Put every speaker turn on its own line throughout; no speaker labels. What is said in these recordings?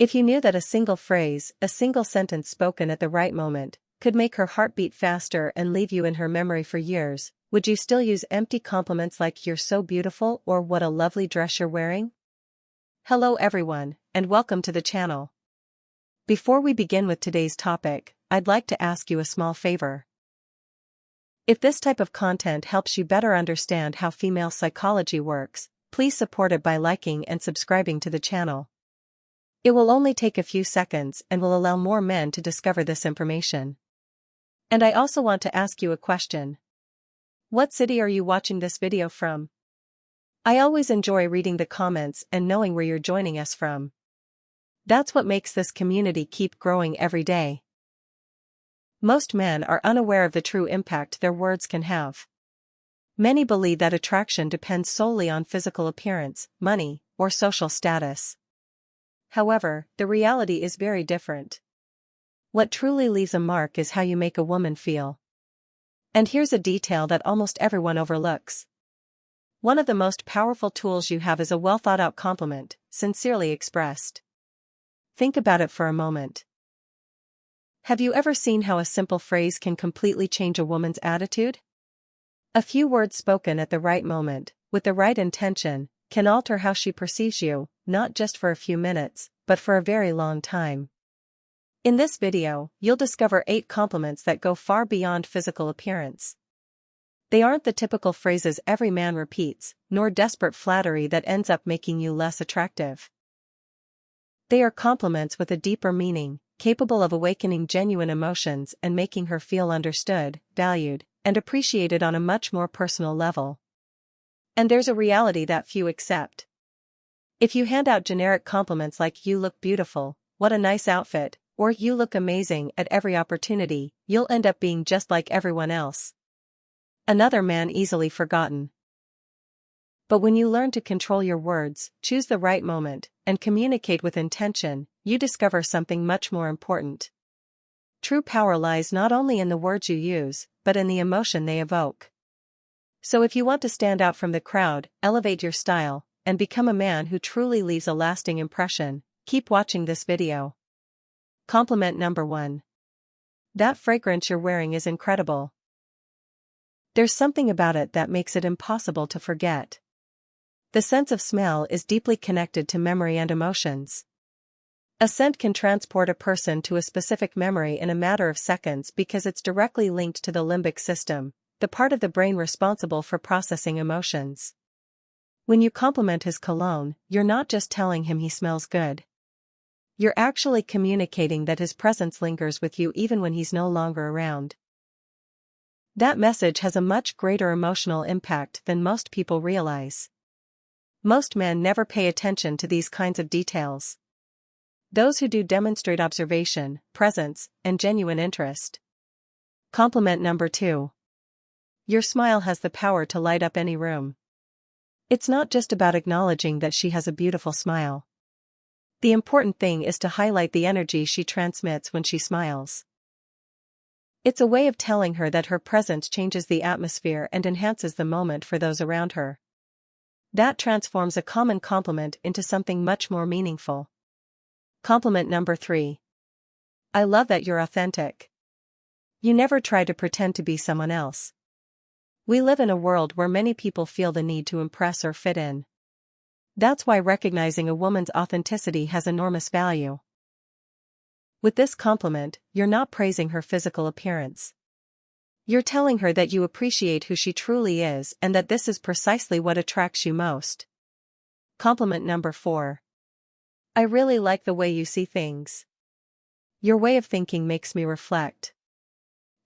If you knew that a single phrase, a single sentence spoken at the right moment, could make her heart beat faster and leave you in her memory for years, would you still use empty compliments like "you're so beautiful" or "what a lovely dress you're wearing"? Hello everyone, and welcome to the channel. Before we begin with today's topic, I'd like to ask you a small favor. If this type of content helps you better understand how female psychology works, please support it by liking and subscribing to the channel. It will only take a few seconds and will allow more men to discover this information. And I also want to ask you a question. What city are you watching this video from? I always enjoy reading the comments and knowing where you're joining us from. That's what makes this community keep growing every day. Most men are unaware of the true impact their words can have. Many believe that attraction depends solely on physical appearance, money, or social status. However, the reality is very different. What truly leaves a mark is how you make a woman feel. And here's a detail that almost everyone overlooks. One of the most powerful tools you have is a well-thought-out compliment, sincerely expressed. Think about it for a moment. Have you ever seen how a simple phrase can completely change a woman's attitude? A few words spoken at the right moment, with the right intention, can alter how she perceives you, not just for a few minutes, but for a very long time. In this video, you'll discover 8 compliments that go far beyond physical appearance. They aren't the typical phrases every man repeats, nor desperate flattery that ends up making you less attractive. They are compliments with a deeper meaning, capable of awakening genuine emotions and making her feel understood, valued, and appreciated on a much more personal level. And there's a reality that few accept. If you hand out generic compliments like "you look beautiful," "what a nice outfit," or "you look amazing" at every opportunity, you'll end up being just like everyone else. Another man easily forgotten. But when you learn to control your words, choose the right moment, and communicate with intention, you discover something much more important. True power lies not only in the words you use, but in the emotion they evoke. So if you want to stand out from the crowd, elevate your style, and become a man who truly leaves a lasting impression, keep watching this video. Compliment number 1. That fragrance you're wearing is incredible. There's something about it that makes it impossible to forget. The sense of smell is deeply connected to memory and emotions. A scent can transport a person to a specific memory in a matter of seconds because it's directly linked to the limbic system, the part of the brain responsible for processing emotions. When you compliment his cologne, you're not just telling him he smells good. You're actually communicating that his presence lingers with you even when he's no longer around. That message has a much greater emotional impact than most people realize. Most men never pay attention to these kinds of details. Those who do demonstrate observation, presence, and genuine interest. Compliment number 2. Your smile has the power to light up any room. It's not just about acknowledging that she has a beautiful smile. The important thing is to highlight the energy she transmits when she smiles. It's a way of telling her that her presence changes the atmosphere and enhances the moment for those around her. That transforms a common compliment into something much more meaningful. Compliment number 3. I love that you're authentic. You never try to pretend to be someone else. We live in a world where many people feel the need to impress or fit in. That's why recognizing a woman's authenticity has enormous value. With this compliment, you're not praising her physical appearance. You're telling her that you appreciate who she truly is and that this is precisely what attracts you most. Compliment number 4. I really like the way you see things. Your way of thinking makes me reflect.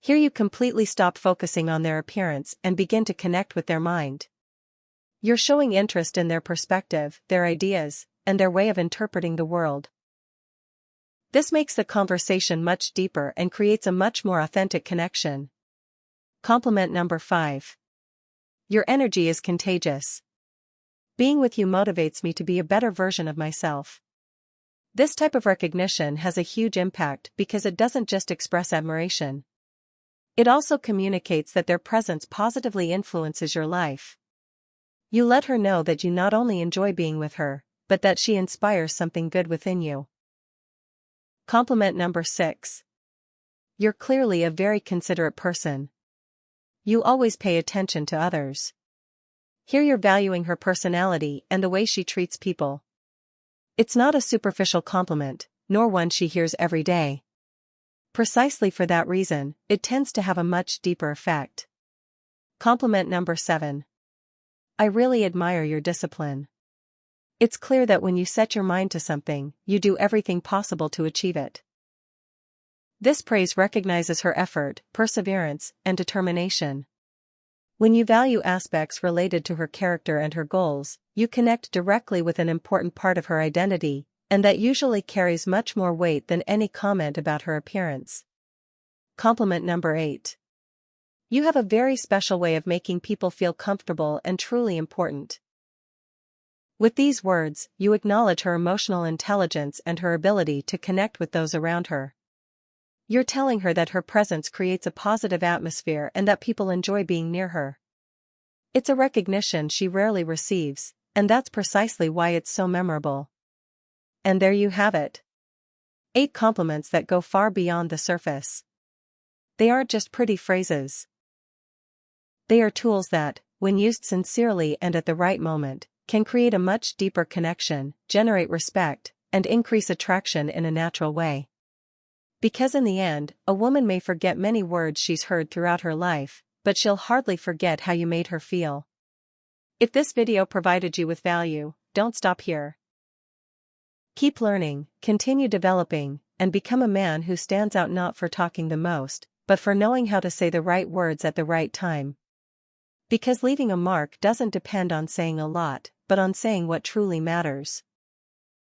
Here you completely stop focusing on their appearance and begin to connect with their mind. You're showing interest in their perspective, their ideas, and their way of interpreting the world. This makes the conversation much deeper and creates a much more authentic connection. Compliment number 5. Your energy is contagious. Being with you motivates me to be a better version of myself. This type of recognition has a huge impact because it doesn't just express admiration. It also communicates that their presence positively influences your life. You let her know that you not only enjoy being with her, but that she inspires something good within you. Compliment number 6. You're clearly a very considerate person. You always pay attention to others. Here you're valuing her personality and the way she treats people. It's not a superficial compliment, nor one she hears every day. Precisely for that reason, it tends to have a much deeper effect. Compliment number 7. I really admire your discipline. It's clear that when you set your mind to something, you do everything possible to achieve it. This praise recognizes her effort, perseverance, and determination. When you value aspects related to her character and her goals, you connect directly with an important part of her identity, and that usually carries much more weight than any comment about her appearance. Compliment number 8. You have a very special way of making people feel comfortable and truly important. With these words, you acknowledge her emotional intelligence and her ability to connect with those around her. You're telling her that her presence creates a positive atmosphere and that people enjoy being near her. It's a recognition she rarely receives, and that's precisely why it's so memorable. And there you have it. 8 compliments that go far beyond the surface. They aren't just pretty phrases. They are tools that, when used sincerely and at the right moment, can create a much deeper connection, generate respect, and increase attraction in a natural way. Because in the end, a woman may forget many words she's heard throughout her life, but she'll hardly forget how you made her feel. If this video provided you with value, don't stop here. Keep learning, continue developing, and become a man who stands out not for talking the most, but for knowing how to say the right words at the right time. Because leaving a mark doesn't depend on saying a lot, but on saying what truly matters.